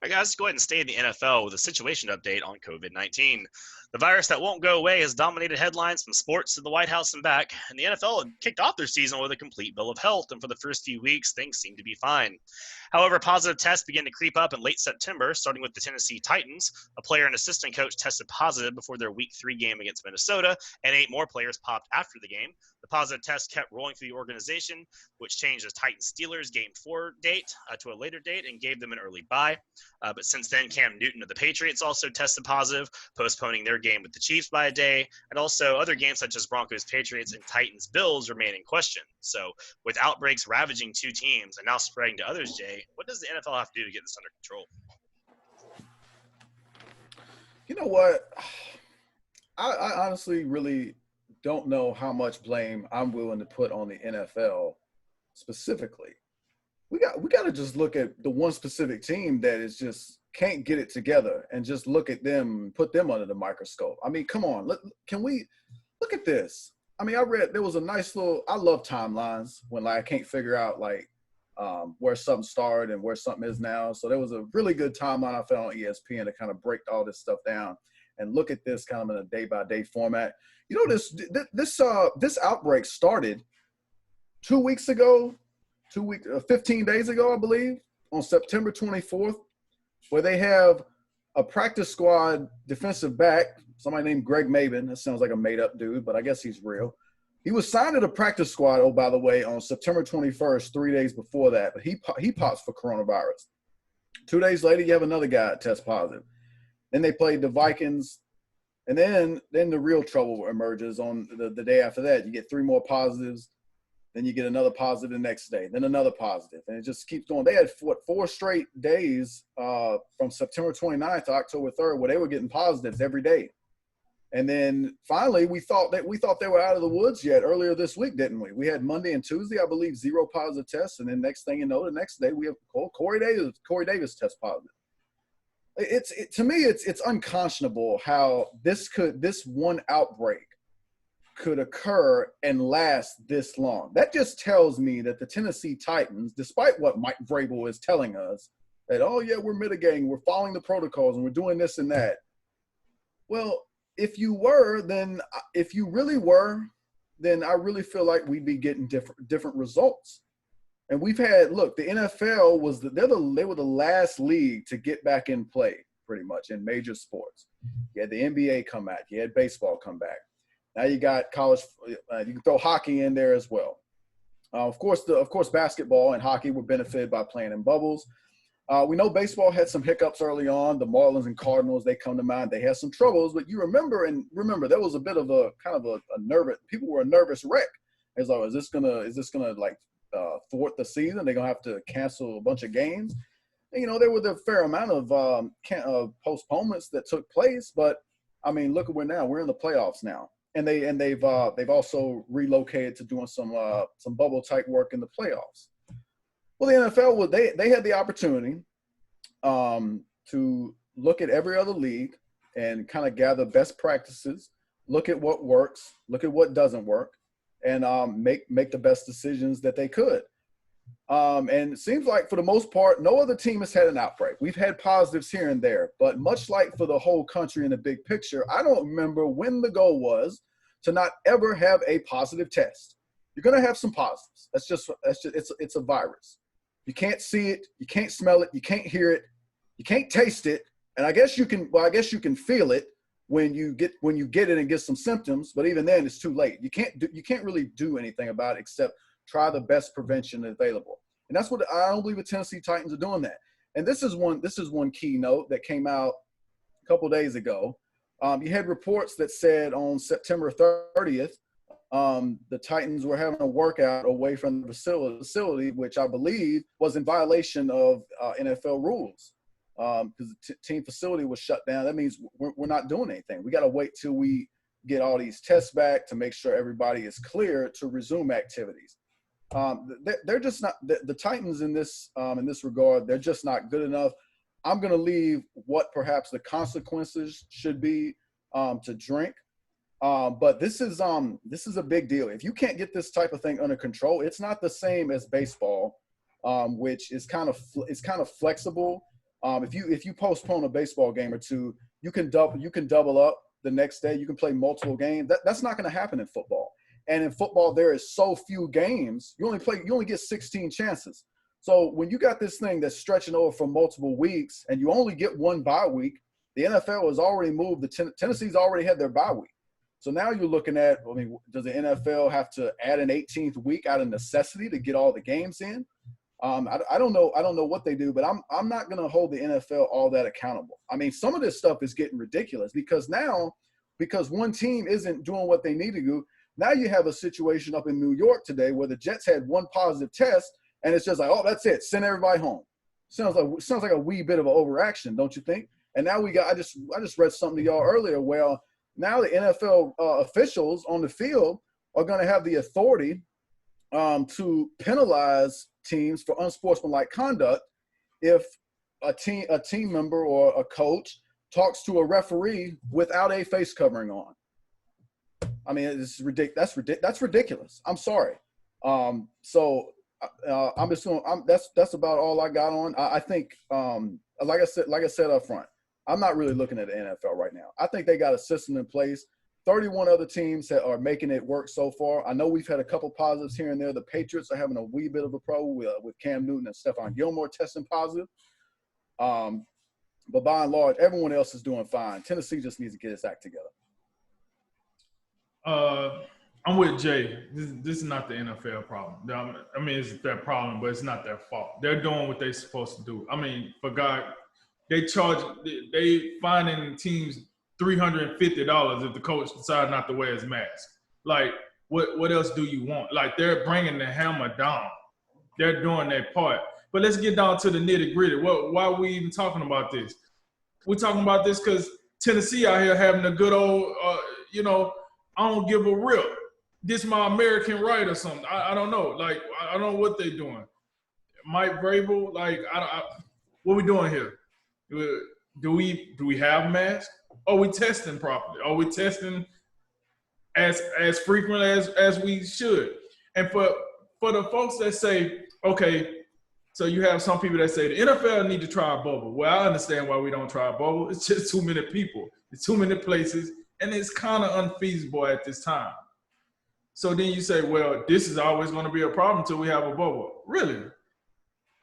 All right, guys, go ahead and stay in the NFL with a situation update on COVID-19. The virus that won't go away has dominated headlines from sports to the White House and back, and the NFL had kicked off their season with a complete bill of health, and for the first few weeks, things seemed to be fine. However, positive tests began to creep up in late September, starting with the Tennessee Titans. A player and assistant coach tested positive before their Week 3 game against Minnesota, and 8 more players popped after the game. The positive tests kept rolling through the organization, which changed the Titans-Steelers Game 4 date to a later date and gave them an early bye. But since then, Cam Newton of the Patriots also tested positive, postponing their game with the Chiefs by a day, and also other games such as Broncos, Patriots, and Titans, Bills remain in question. So with outbreaks ravaging two teams and now spreading to others, Jay, what does the NFL have to do to get this under control? You know what? I honestly really don't know how much blame I'm willing to put on the NFL specifically. We got to just look at the one specific team that is just can't get it together and just look at them, put them under the microscope. I mean, come on, can we look at this? I mean, I read there was a nice little. I love timelines when I can't figure out where something started and where something is now. So there was a really good timeline I found on ESPN to kind of break all this stuff down and look at this kind of in a day-by-day format. You know, this outbreak started 2 weeks ago. 15 days ago, I believe, on September 24th, where they have a practice squad defensive back, somebody named Greg Maben. That sounds like a made-up dude, but I guess he's real. He was signed to the practice squad, oh, by the way, on September 21st, 3 days before that, but he pops for coronavirus. 2 days later, you have another guy test positive. Then they played the Vikings, and then the real trouble emerges on the day after that. You get 3 more positives. Then you get another positive the next day, then another positive, and it just keeps going. They had 4 straight days from September 29th to October 3rd where they were getting positives every day. And then finally, we thought they were out of the woods yet earlier this week, didn't we? We had Monday and Tuesday, I believe, 0 positive tests, and then next thing you know, the next day we have Corey Davis test positive. To me, it's unconscionable how this one outbreak could occur and last this long. That just tells me that the Tennessee Titans, despite what Mike Vrabel is telling us, that, oh, yeah, we're mitigating, we're following the protocols, and we're doing this and that. Well, if you really were, then I really feel like we'd be getting different results. And we've had, look, the NFL they were the last league to get back in play, pretty much, in major sports. You had the NBA come back. You had baseball come back. Now you got college. You can throw hockey in there as well. Of course, basketball and hockey were benefited by playing in bubbles. We know baseball had some hiccups early on. The Marlins and Cardinals, they come to mind. They had some troubles, but you remember there was a bit of a kind of a nervous. People were a nervous wreck. It's like, is this gonna thwart the season? They're gonna have to cancel a bunch of games. And, there were a fair amount of postponements that took place, but I mean, look at where now we're in the playoffs now. And they've also relocated to doing some bubble type work in the playoffs. Well, the NFL they had the opportunity to look at every other league and kind of gather best practices, look at what works, look at what doesn't work, and make the best decisions that they could. And it seems like for the most part, no other team has had an outbreak. We've had positives here and there, but much like for the whole country in the big picture, I don't remember when the goal was to not ever have a positive test. You're going to have some positives. It's a virus. You can't see it, you can't smell it, you can't hear it, you can't taste it, and I guess you can feel it when you get it and get some symptoms, but even then it's too late. You can't really do anything about it except try the best prevention available. And that's what I don't believe the Tennessee Titans are doing that. And this is one key note that came out a couple days ago. You had reports that said on September 30th, the Titans were having a workout away from the facility, which I believe was in violation of NFL rules because the team facility was shut down. That means we're not doing anything. We got to wait till we get all these tests back to make sure everybody is clear to resume activities. They're just not the Titans in this regard. They're just not good enough. I'm going to leave what perhaps the consequences should be to drink. But this is a big deal. If you can't get this type of thing under control, it's not the same as baseball, which is kind of flexible. If you postpone a baseball game or two, you can double up the next day. You can play multiple games. That's not going to happen in football. And in football, there is so few games. You only get 16 chances. So when you got this thing that's stretching over for multiple weeks and you only get one bye week, the NFL has already moved. Tennessee's already had their bye week. So now you're looking at, does the NFL have to add an 18th week out of necessity to get all the games in? I don't know. I don't know what they do, but I'm not going to hold the NFL all that accountable. Some of this stuff is getting ridiculous because one team isn't doing what they need to do. Now you have a situation up in New York today where the Jets had one positive test, and it's just like, oh, that's it. Send everybody home. Sounds like a wee bit of an overaction, don't you think? And now I just read something to y'all earlier. Well, now the NFL officials on the field are going to have the authority to penalize teams for unsportsmanlike conduct if a team member or a coach talks to a referee without a face covering on. It's ridiculous. That's ridiculous. I'm sorry. I'm just going. That's about all I got on. I think, like I said up front, I'm not really looking at the NFL right now. I think they got a system in place. 31 other teams that are making it work so far. I know we've had a couple positives here and there. The Patriots are having a wee bit of a problem with Cam Newton and Stephon Gilmore testing positive. But by and large, everyone else is doing fine. Tennessee just needs to get its act together. I'm with Jay. This is not the NFL problem. It's their problem, but it's not their fault. They're doing what they're supposed to do. For God, they finding teams $350 if the coach decides not to wear his mask. Like, what else do you want? Like, they're bringing the hammer down. They're doing their part. But let's get down to the nitty gritty. Why are we even talking about this? We're talking about this because Tennessee out here having a good old, I don't give a rip. This my American right or something. I don't know. Like, I don't know what they're doing. Mike Vrabel, what we doing here? Do we have masks? Are we testing properly? Are we testing as frequent as we should? And for the folks that say, okay, so you have some people that say the NFL need to try a bubble. Well, I understand why we don't try a bubble. It's just too many people. It's too many places, and it's kind of unfeasible at this time. So then you say, well, this is always going to be a problem until we have a bubble. Really?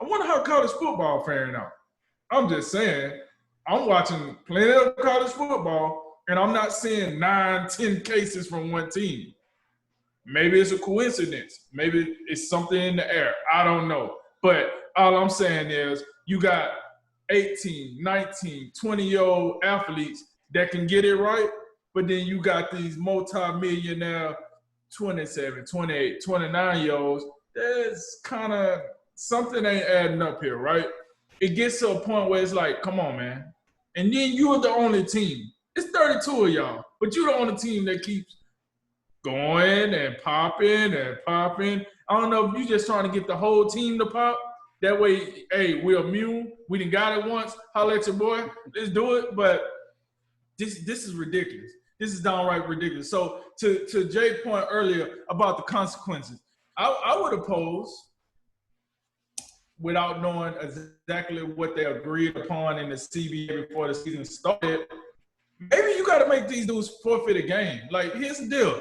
I wonder how college football faring out. I'm just saying, I'm watching plenty of college football, and I'm not seeing 9-10 cases from one team. Maybe it's a coincidence. Maybe it's something in the air. I don't know. But all I'm saying is you got 18, 19, 20-year-old athletes that can get it right, but then you got these multi-millionaire 27, 28, 29-year-olds. There's kind of something ain't adding up here, right? It gets to a point where it's like, come on, man. And then you're the only team. It's 32 of y'all, but you're the only team that keeps going and popping and popping. I don't know if you're just trying to get the whole team to pop. That way, hey, we're immune. We done got it once. Holla at your boy. Let's do it. But this is ridiculous. This is downright ridiculous. So to Jay's point earlier about the consequences, I would oppose, without knowing exactly what they agreed upon in the CBA before the season started, maybe you got to make these dudes forfeit a game. Like, here's the deal.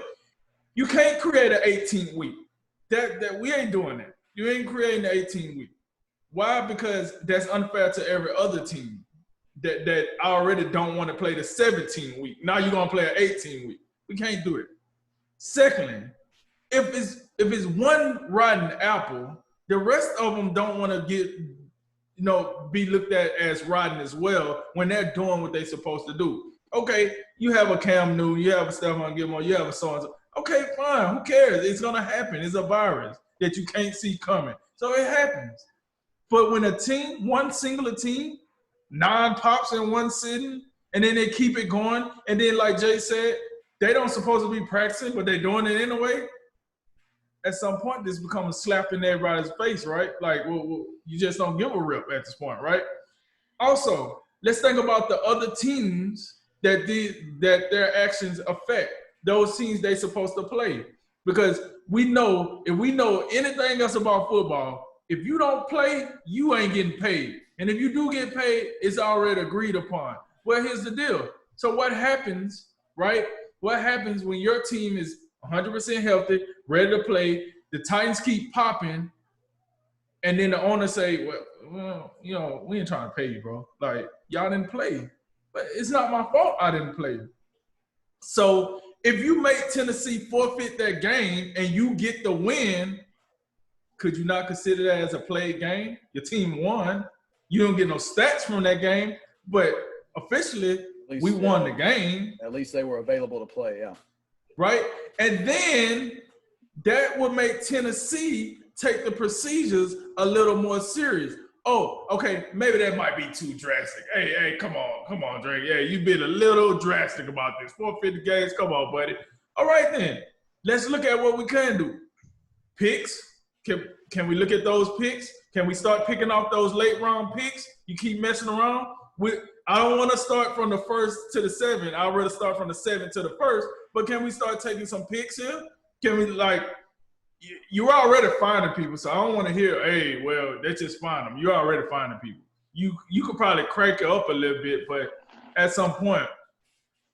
You can't create an 18th week. That we ain't doing that. You ain't creating an 18th week. Why? Because that's unfair to every other team that already don't want to play the 17th week. Now you're going to play an 18th week. We can't do it. Secondly, if it's one rotten apple, the rest of them don't want to get, be looked at as rotten as well when they're doing what they're supposed to do. Okay, you have a Cam Newton, you have a Stephon Gilmore, you have a so-and-so. Okay, fine, who cares? It's going to happen. It's a virus that you can't see coming. So it happens. But when a team, one singular team, 9 pops in one sitting, and then they keep it going, and then like Jay said, they don't supposed to be practicing, but they're doing it anyway. At some point, this becomes a slap in everybody's face, right? Like, well, you just don't give a rip at this point, right? Also, let's think about the other teams that their actions affect. Those teams they supposed to play. Because if we know anything else about football, if you don't play, you ain't getting paid. And if you do get paid, it's already agreed upon. Well, here's the deal. So what happens, right? What happens when your team is 100% healthy, ready to play, the Titans keep popping, and then the owner say, well, you know, we ain't trying to pay you, bro. Like, y'all didn't play. But it's not my fault I didn't play. So if you make Tennessee forfeit that game and you get the win, could you not consider that as a played game? Your team won. You don't get no stats from that game, but officially we won the game. At least they were available to play, yeah. Right? And then that would make Tennessee take the procedures a little more serious. Oh, okay, maybe that might be too drastic. Hey, come on, Drake. Yeah, you've been a little drastic about this. 450 games, come on, buddy. All right, then. Let's look at what we can do. Picks. Can we look at those picks? Can we start picking off those late round picks? You keep messing around. I don't want to start from the 1st to the 7th. I'd rather start from the 7th to the 1st. But can we start taking some picks here? Can we, like, you're already finding people, so I don't want to hear, hey, well, let's just find them. You're already finding people. You could probably crank it up a little bit, but at some point,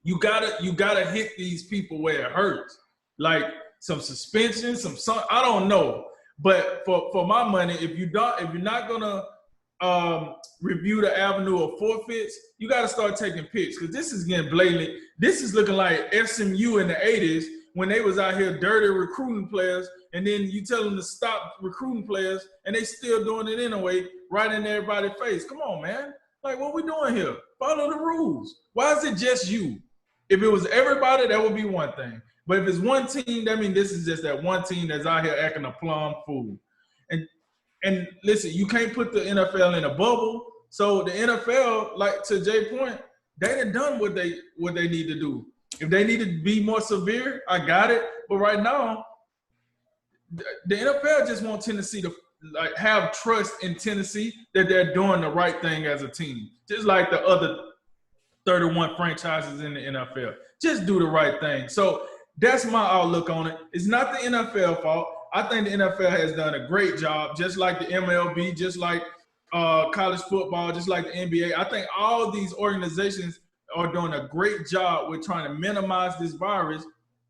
you gotta hit these people where it hurts. Like some suspension, some I don't know. But for my money, if you're not gonna review the avenue of forfeits, you got to start taking picks, because this is getting blatant. This is looking like SMU in the 80s when they was out here dirty recruiting players, and then you tell them to stop recruiting players, and they still doing it anyway, right in everybody's face. Come on, man. Like, what we doing here? Follow the rules. Why is it just you? If it was everybody, that would be one thing. But if it's one team, that means this is just that one team that's out here acting a plum fool. And listen, you can't put the NFL in a bubble. So the NFL, like to Jay's point, they done what they need to do. If they need to be more severe, I got it. But right now, the NFL just want Tennessee to like have trust in Tennessee that they're doing the right thing as a team. Just like the other 31 franchises in the NFL. Just do the right thing. So that's my outlook on it. It's not the NFL fault. I think the NFL has done a great job, just like the MLB, just like college football, just like the NBA. I think all these organizations are doing a great job with trying to minimize this virus,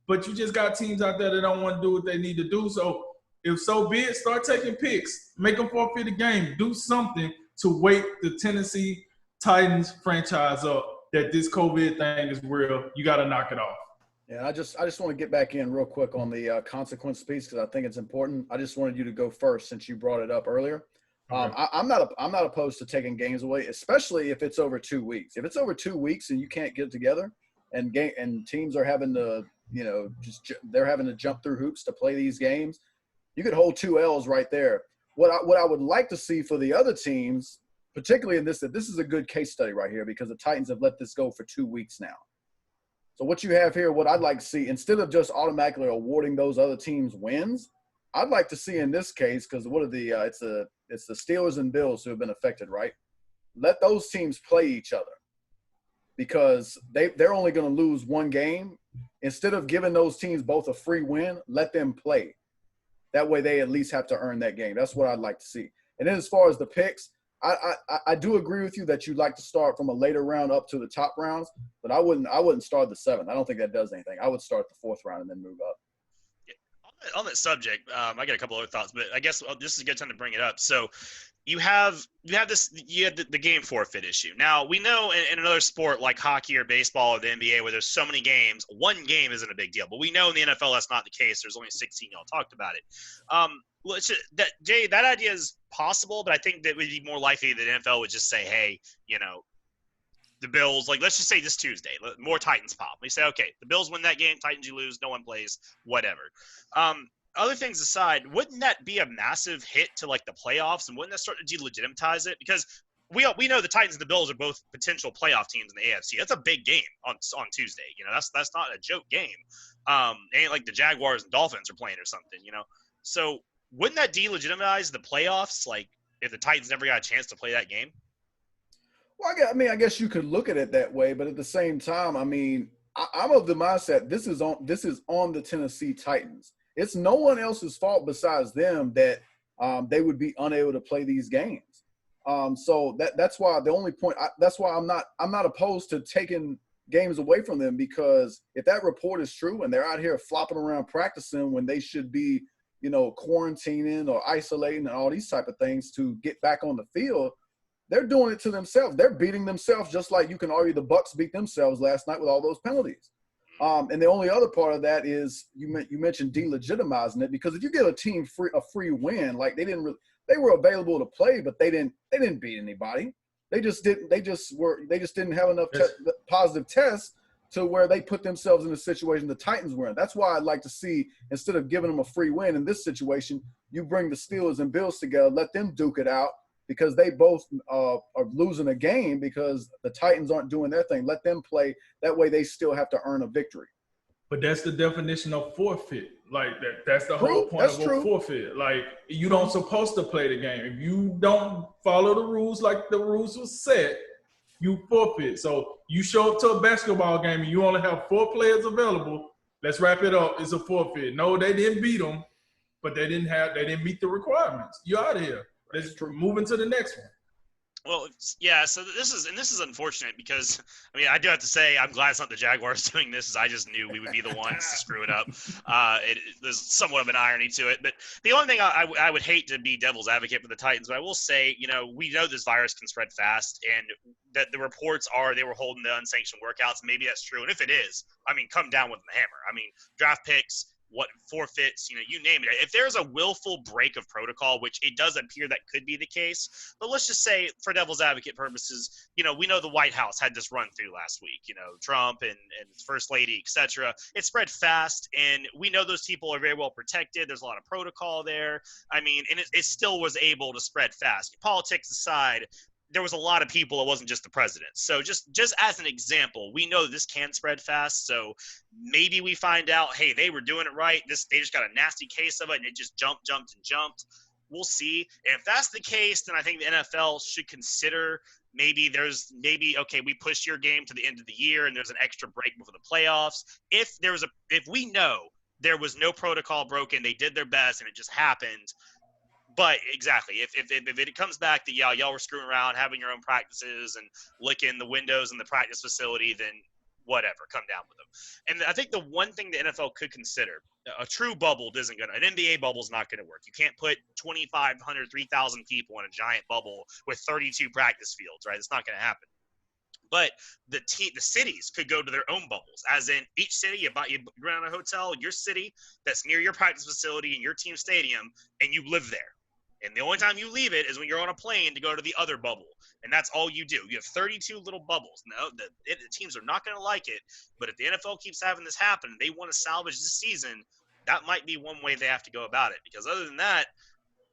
but you just got teams out there that don't want to do what they need to do. So if so be it, start taking picks, make them forfeit the game, do something to wake the Tennessee Titans franchise up that this COVID thing is real. You got to knock it off. Yeah, I just want to get back in real quick on the consequence piece, because I think it's important. I just wanted you to go first since you brought it up earlier. Okay. I'm not opposed to taking games away, especially if it's over 2 weeks. If it's over 2 weeks and you can't get together, and teams are having to, they're having to jump through hoops to play these games, you could hold 2 L's right there. What I would like to see for the other teams, particularly in this is a good case study right here, because the Titans have let this go for 2 weeks now. So what you have here, what I'd like to see, instead of just automatically awarding those other teams wins, I'd like to see in this case, because what are the it's the Steelers and Bills who have been affected, right? Let those teams play each other, because they're only going to lose one game. Instead of giving those teams both a free win, let them play. That way they at least have to earn that game. That's what I'd like to see. And then as far as the picks, I do agree with you that you'd like to start from a later round up to the top rounds, but I wouldn't start the 7th. I don't think that does anything. I would start the 4th round and then move up. Yeah. On that subject, I got a couple other thoughts, but I guess this is a good time to bring it up. So you had the game forfeit issue. Now we know in another sport like hockey or baseball or the NBA where there's so many games, one game isn't a big deal. But we know in the NFL that's not the case. There's only 16. Y'all talked about it. Jay, that idea is possible, but I think that would be more likely that the NFL would just say, hey, the Bills, like, let's just say this Tuesday, more Titans pop. We say, okay, the Bills win that game, Titans you lose, no one plays, whatever. Other things aside, wouldn't that be a massive hit to, like, the playoffs, and wouldn't that start to delegitimize it? Because we know the Titans and the Bills are both potential playoff teams in the AFC. That's a big game on Tuesday. That's not a joke game. Ain't like the Jaguars and Dolphins are playing or something, So wouldn't that delegitimize the playoffs, like, if the Titans never got a chance to play that game? Well, I guess you could look at it that way, but at the same time, I'm of the mindset this is on the Tennessee Titans. It's no one else's fault besides them that they would be unable to play these games. So that's why the only point. That's why I'm not opposed to taking games away from them, because if that report is true and they're out here flopping around practicing when they should be, quarantining or isolating and all these type of things to get back on the field, they're doing it to themselves. They're beating themselves, just like you can argue the Bucks beat themselves last night with all those penalties. And the only other part of that is you mentioned delegitimizing it, because if you get a team a free win, like they were available to play, but they didn't beat anybody. They just didn't have enough positive tests to where they put themselves in the situation the Titans were in. That's why I'd like to see, instead of giving them a free win in this situation, you bring the Steelers and Bills together, let them duke it out, because they both are losing a game because the Titans aren't doing their thing. Let them play. That way they still have to earn a victory. But that's the definition of forfeit. Like that's the whole point of a forfeit. Like, you don't supposed to play the game. If you don't follow the rules like the rules were set, you forfeit. So you show up to a basketball game and you only have 4 players available. Let's wrap it up. It's a forfeit. No, they didn't beat them, but they didn't meet the requirements. You're out of here. Let's move into the next one. Well, yeah, so this is unfortunate, because, I mean, I do have to say I'm glad it's not the Jaguars doing this, as I just knew we would be the ones to screw it up. There's somewhat of an irony to it. But the only thing I would hate to be devil's advocate for the Titans, but I will say, we know this virus can spread fast, and that the reports are they were holding the unsanctioned workouts. Maybe that's true. And if it is, I mean, come down with the hammer. I mean, draft picks, forfeits, you name it. If there's a willful break of protocol, which it does appear that could be the case, but let's just say, for devil's advocate purposes, we know the White House had this run through last week, Trump and First Lady, etc. It spread fast, and we know those people are very well protected. There's a lot of protocol there. I mean, and it still was able to spread fast. Politics aside, there was a lot of people. It wasn't just the president. So just as an example, we know this can spread fast. So maybe we find out, hey, they were doing it right. They just got a nasty case of it, and it just jumped. We'll see. And if that's the case, then I think the NFL should consider okay, we push your game to the end of the year, and there's an extra break before the playoffs. If we know there was no protocol broken, they did their best, and it just happened. But exactly, if it comes back that y'all were screwing around, having your own practices and licking the windows in the practice facility, then whatever, come down with them. And I think the one thing the NFL could consider, a true bubble isn't going to – an NBA bubble is not going to work. You can't put 2,500, 3,000 people in a giant bubble with 32 practice fields, right? It's not going to happen. But the cities could go to their own bubbles, as in each city, you rent a hotel, your city that's near your practice facility and your team stadium, and you live there. And the only time you leave it is when you're on a plane to go to the other bubble. And that's all you do. You have 32 little bubbles. Now, the teams are not going to like it, but if the NFL keeps having this happen, they want to salvage this season, that might be one way they have to go about it. Because other than that,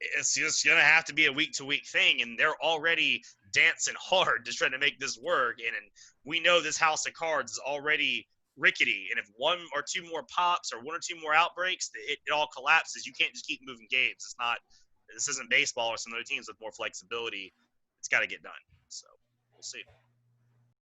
it's just going to have to be a week-to-week thing, and they're already dancing hard just trying to make this work. And we know this house of cards is already rickety, and if 1 or 2 more pops or 1 or 2 more outbreaks, it all collapses. You can't just keep moving games. This isn't baseball or some other teams with more flexibility. It's got to get done. So we'll see.